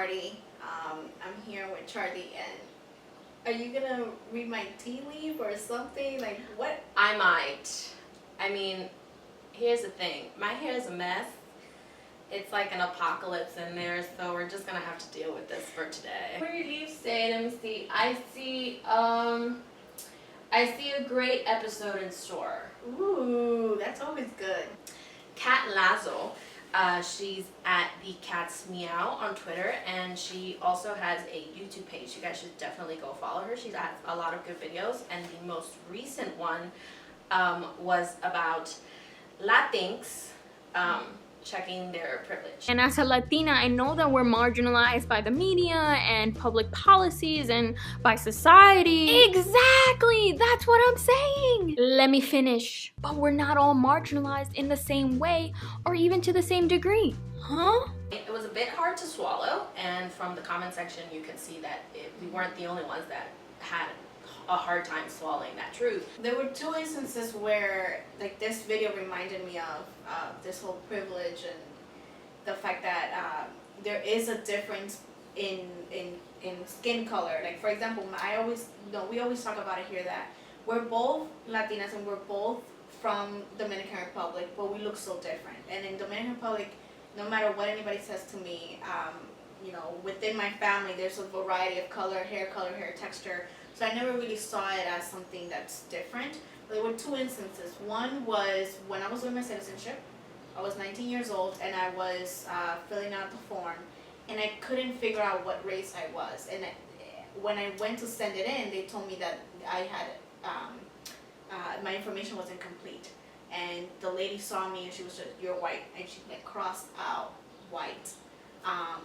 Party. I'm here with Charli, and are you gonna read my tea leaf or something? Like what? I might. I mean, here's the thing. My hair is a mess. It's like an apocalypse in there, so we're just gonna have to deal with this for today. What do your leaves say? Let me see. I see a great episode in store. Ooh, that's always good. Kat Lazo. She's at the Cat's Meow on Twitter, and she also has a YouTube page. You guys should definitely go follow her. She's got a lot of good videos, and the most recent one was about Latinx checking their privilege. And as a Latina, I know that we're marginalized by the media and public policies and by society. Exactly! That's what I'm saying! Let me finish. But we're not all marginalized in the same way or even to the same degree. Huh? It was a bit hard to swallow, and from the comment section you can see that we weren't the only ones that had a hard time swallowing that truth. There were two instances where like this video reminded me of this whole privilege and the fact that there is a difference in skin color. Like for example, we always talk about it here that we're both Latinas and we're both from Dominican Republic, but we look so different. And in Dominican Republic, no matter what anybody says to me, within my family there's a variety of hair color, hair texture. So I never really saw it as something that's different. But there were two instances. One was when I was doing my citizenship. I was 19 years old and I was filling out the form, and I couldn't figure out what race I was. And when I went to send it in, they told me that I had my information wasn't complete. And the lady saw me and she was just, "You're white," and she like crossed out white.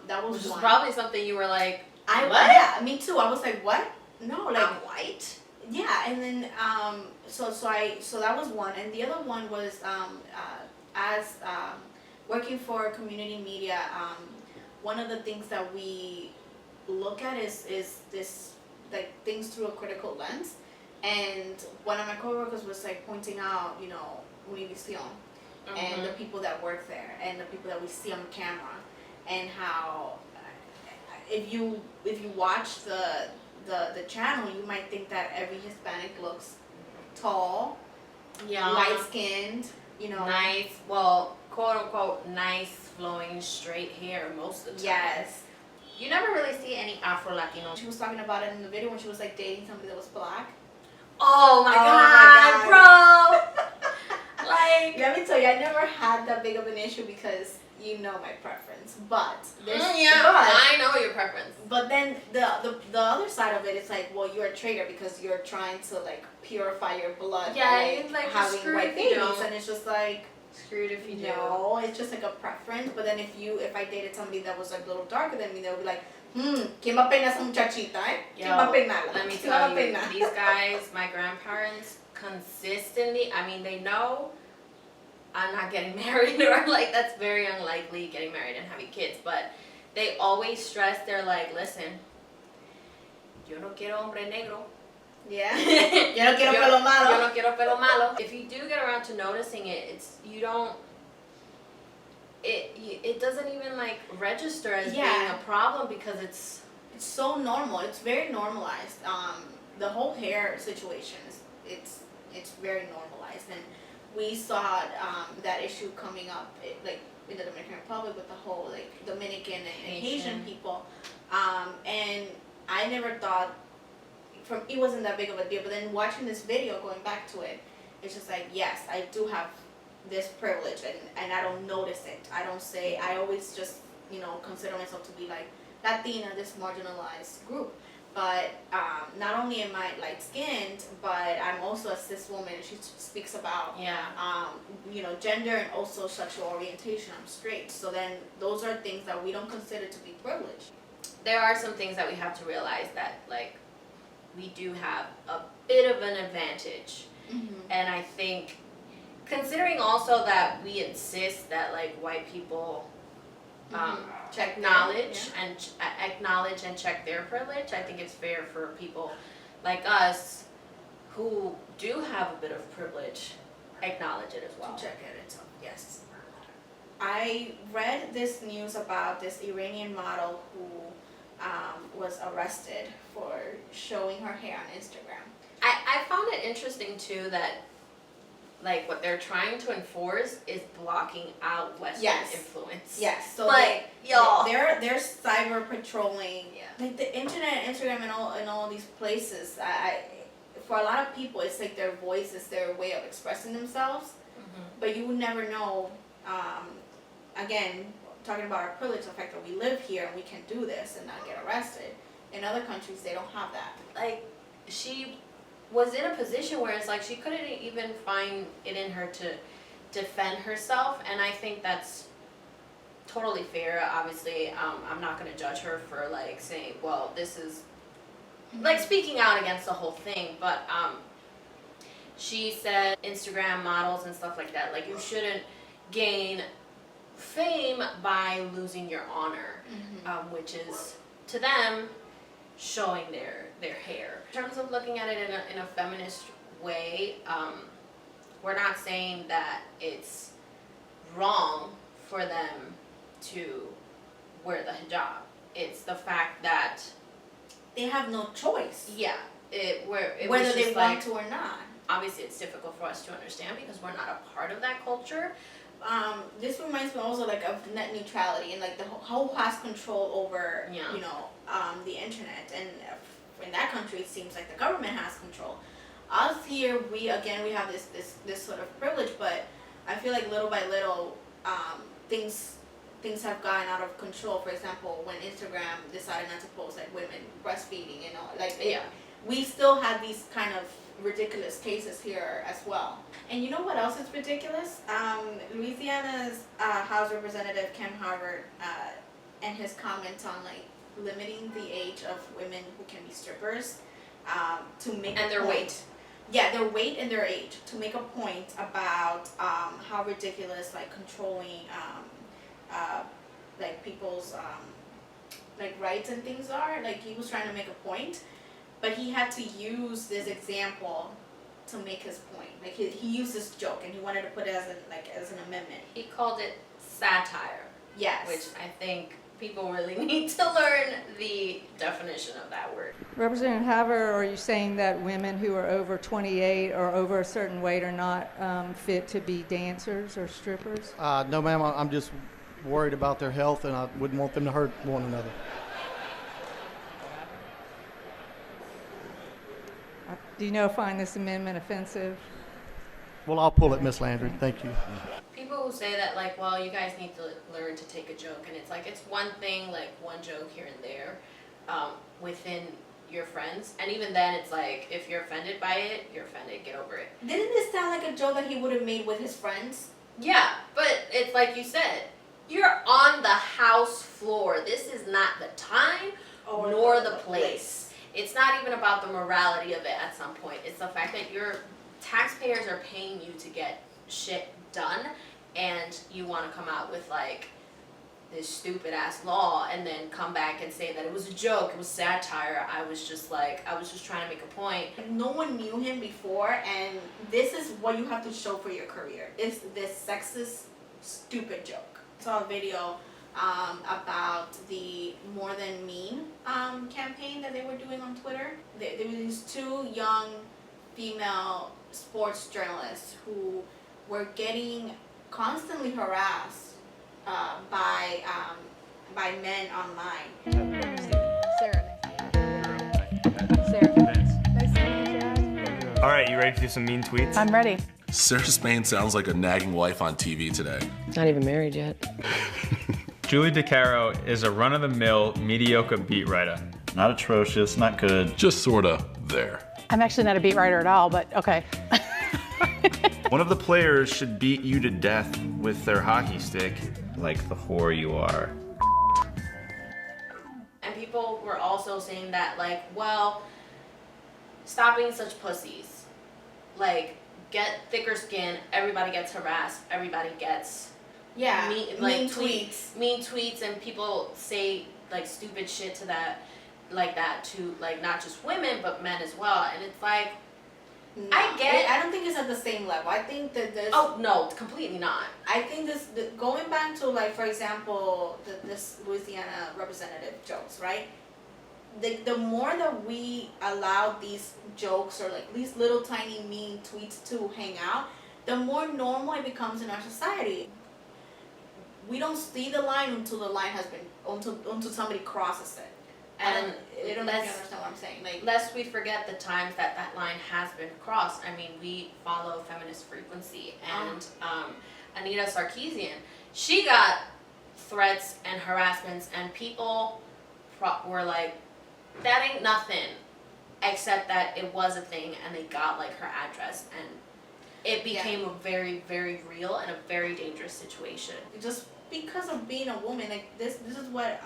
That was Which is one. probably something you were like, what? Yeah, me too. I was like, what? No, like I'm white? Yeah, and then so that was one, and the other one was as working for community media. One of the things that we look at is this like things through a critical lens, and one of my coworkers was like pointing out, Univision, and the people that work there, and the people that we see on camera, and how if you watch the channel, you might think that every Hispanic looks tall, light-skinned, nice, well, quote-unquote, nice, flowing, straight hair most of the time. Yes. You never really see any Afro-Latino. She was talking about it in the video when she was like dating somebody that was black. Oh my god, bro! Like, let me tell you, I never had that big of an issue because you know my preference, but I know your preference. But then the other side of it is like, well, you're a traitor because you're trying to like purify your blood. Yeah, by having white babies, and it's just like screwed if you do. No, it's just like a preference. But then if I dated somebody that was like a little darker than me, they would be like, ¿quién va a peinar esa muchachita, eh? ¿Quién va a peinarla? Let me tell you, these guys, my grandparents, consistently, I mean, they know I'm not getting married, or like that's very unlikely, getting married and having kids, but they always stress, they're like, listen, yo no quiero hombre negro. Yeah. Yo no quiero pelo malo. Yo no quiero pelo malo. If you do get around to noticing it, it doesn't even like register as being a problem because it's so normal. It's very normalized. The whole hair situation is it's very normalized, and we saw that issue coming up like in the Dominican Republic with the whole like Dominican and Haitian people, and I never thought it wasn't that big of a deal. But then watching this video, going back to it, it's just like, yes, I do have this privilege, and I don't notice it. I always just consider myself to be like Latina, this marginalized group. But not only am I light-skinned, but I'm also a cis woman, and she speaks about gender and also sexual orientation. I'm straight. So then those are things that we don't consider to be privileged. There are some things that we have to realize that like we do have a bit of an advantage. And I think considering also that we insist that like white people acknowledge and check their privilege, I think it's fair for people like us who do have a bit of privilege acknowledge it as well. To check it, yes. I read this news about this Iranian model who was arrested for showing her hair on Instagram. I found it interesting too that like what they're trying to enforce is blocking out Western influence. Yes. So but y'all, they're cyber patrolling. Yeah. Like the internet, Instagram, and all these places. For a lot of people, it's like their voice is their way of expressing themselves. But you would never know. Again, talking about our privilege, the fact that we live here and we can do this and not get arrested. In other countries, they don't have that. Like, she was in a position where it's like she couldn't even find it in her to defend herself, and I think that's totally fair. Obviously, I'm not going to judge her for like saying, well, this is like speaking out against the whole thing, but she said Instagram models and stuff like that, like you shouldn't gain fame by losing your honor, which is to them showing their hair. In terms of looking at it in a feminist way, we're not saying that it's wrong for them to wear the hijab. It's the fact that they have no choice. Yeah, whether they want to or not. Obviously, it's difficult for us to understand because we're not a part of that culture. This reminds me also like of net neutrality and like who has control over the internet, and in that country it seems like the government has control. Us here, we have this sort of privilege, but I feel like little by little things have gotten out of control. For example, when Instagram decided not to post like women breastfeeding, we still have these kind of ridiculous cases here as well. And you know what else is ridiculous? Louisiana's House Representative Ken Harvard and his comments on like limiting the age of women who can be strippers to make and their weight. Yeah, their weight and their age, to make a point about how ridiculous like controlling like people's like rights and things are. Like he was trying to make a point, but he had to use this example to make his point. Like he used this joke and he wanted to put it as an amendment. He called it satire. Yes. Which I think people really need to learn the definition of that word. Representative Haver, are you saying that women who are over 28 or over a certain weight are not fit to be dancers or strippers? No, ma'am. I'm just worried about their health, and I wouldn't want them to hurt one another. Do you find this amendment offensive? Well, I'll pull it, Miss Landry. Thank you. People who say that, like, well, you guys need to learn to take a joke, and it's like, it's one thing, like, one joke here and there within your friends, and even then, it's like, if you're offended by it, you're offended, get over it. Didn't this sound like a joke that he would have made with his friends? Yeah, but it's like you said, you're on the house floor. This is not the time nor the place. It's not even about the morality of it at some point. It's the fact that your taxpayers are paying you to get shit done, and you want to come out with like this stupid ass law and then come back and say that it was a joke, it was satire. I was just trying to make a point. No one knew him before, and this is what you have to show for your career. It's this sexist, stupid joke. I saw a video about the More Than Mean campaign that they were doing on Twitter. There were these two young female sports journalists who were getting constantly harassed by men online. All right, you ready to do some mean tweets? I'm ready. Sarah Spain sounds like a nagging wife on TV today. Not even married yet. Julie DeCaro is a run-of-the-mill, mediocre beat writer. Not atrocious, not good. Just sorta there. I'm actually not a beat writer at all, but okay. One of the players should beat you to death with their hockey stick, like the whore you are. And people were also saying that, like, well, stop being such pussies. Like, get thicker skin, everybody gets harassed, everybody gets mean tweets, and people say like stupid shit to that, like that to like not just women but men as well, and it's like, No, I get it. I don't think it's at the same level. I think that this. Oh no, completely not. I think going back to, like, for example, this Louisiana representative jokes, right? The more that we allow these jokes or like these little tiny mean tweets to hang out, the more normal it becomes in our society. We don't see the line until the line has been until somebody crosses it. And I don't know if you understand what I'm saying. Like, lest we forget the times that line has been crossed. I mean, we follow Feminist Frequency and Anita Sarkeesian. She got threats and harassments, and people were like, that ain't nothing, except that it was a thing, and they got like her address, and it became a very, very real and a very dangerous situation. Just because of being a woman, like this is what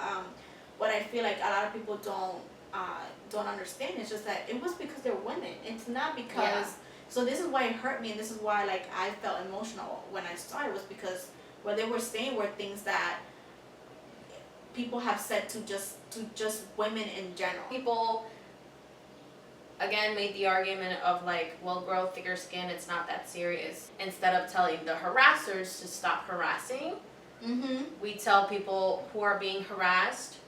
I feel like a lot of people don't understand. It's just that it was because they're women. It's not because. So this is why it hurt me, and this is why like I felt emotional when I saw it, was because what they were saying were things that people have said to just women in general. People again made the argument of like, well, grow thicker skin, it's not that serious. Instead of telling the harassers to stop harassing, we tell people who are being harassed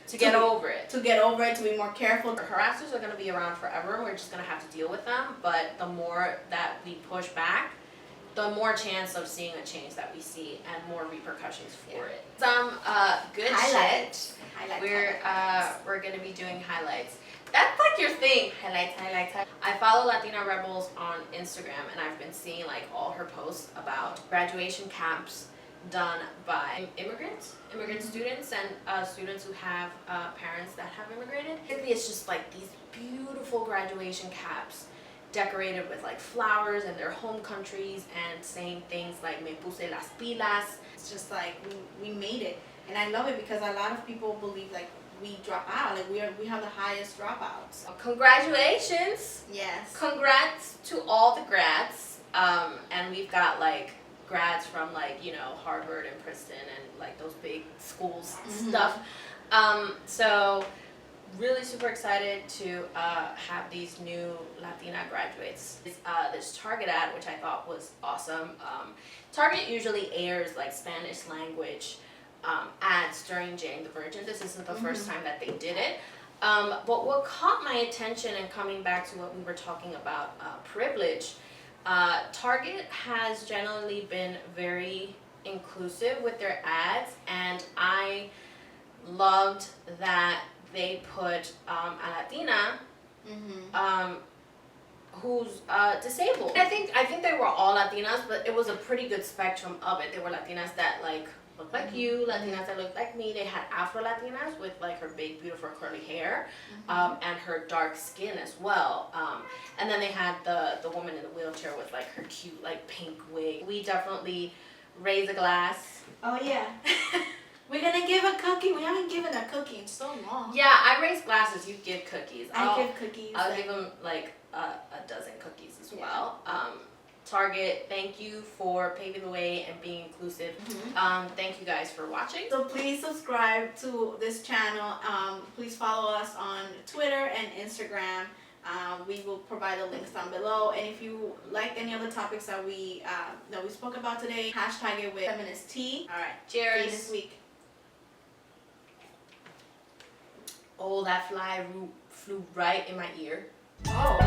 to get over it. To get over it, to be more careful. Harassers are going to be around forever. We're just going to have to deal with them. But the more that we push back, the more chance of seeing a change that we see and more repercussions for it. Some good highlights. We're going to be doing highlights. That's like your thing. Highlights. I follow Latina Rebels on Instagram, and I've been seeing like all her posts about graduation camps done by immigrant students and students who have parents that have immigrated. It's just like these beautiful graduation caps decorated with like flowers and their home countries and saying things like me puse las pilas. It's just like we made it, and I love it because a lot of people believe like we drop out, like we have the highest dropouts. Congratulations! Yes. Congrats to all the grads, and we've got like grads from like, you know, Harvard and Princeton and like those big schools stuff. So really super excited to have these new Latina graduates. This Target ad, which I thought was awesome. Target usually airs like Spanish language ads during Jane the Virgin. This isn't the first time that they did it. But what caught my attention, and coming back to what we were talking about, privilege, Target has generally been very inclusive with their ads, and I loved that they put a Latina who's disabled. I think they were all Latinas, but it was a pretty good spectrum of it. There were Latinas that like looked like you, Latinas that looked like me. They had Afro Latinas with like her big, beautiful curly hair, and her dark skin as well. And then they had the woman in the wheelchair with like her cute like pink wig. We definitely raise a glass. Oh yeah. We're gonna give a cookie. We haven't given a cookie in so long. Yeah, I raise glasses. You give cookies. I give cookies. I'll give them like a dozen cookies as well. Target, thank you for paving the way and being inclusive. Thank you guys for watching. So please subscribe to this channel. Please follow us on Twitter and Instagram. We will provide the links down below. And if you liked any of the topics that we spoke about today, hashtag it with Feminist Tea. All right, cheers. See you this week. Oh, that fly flew right in my ear. Oh.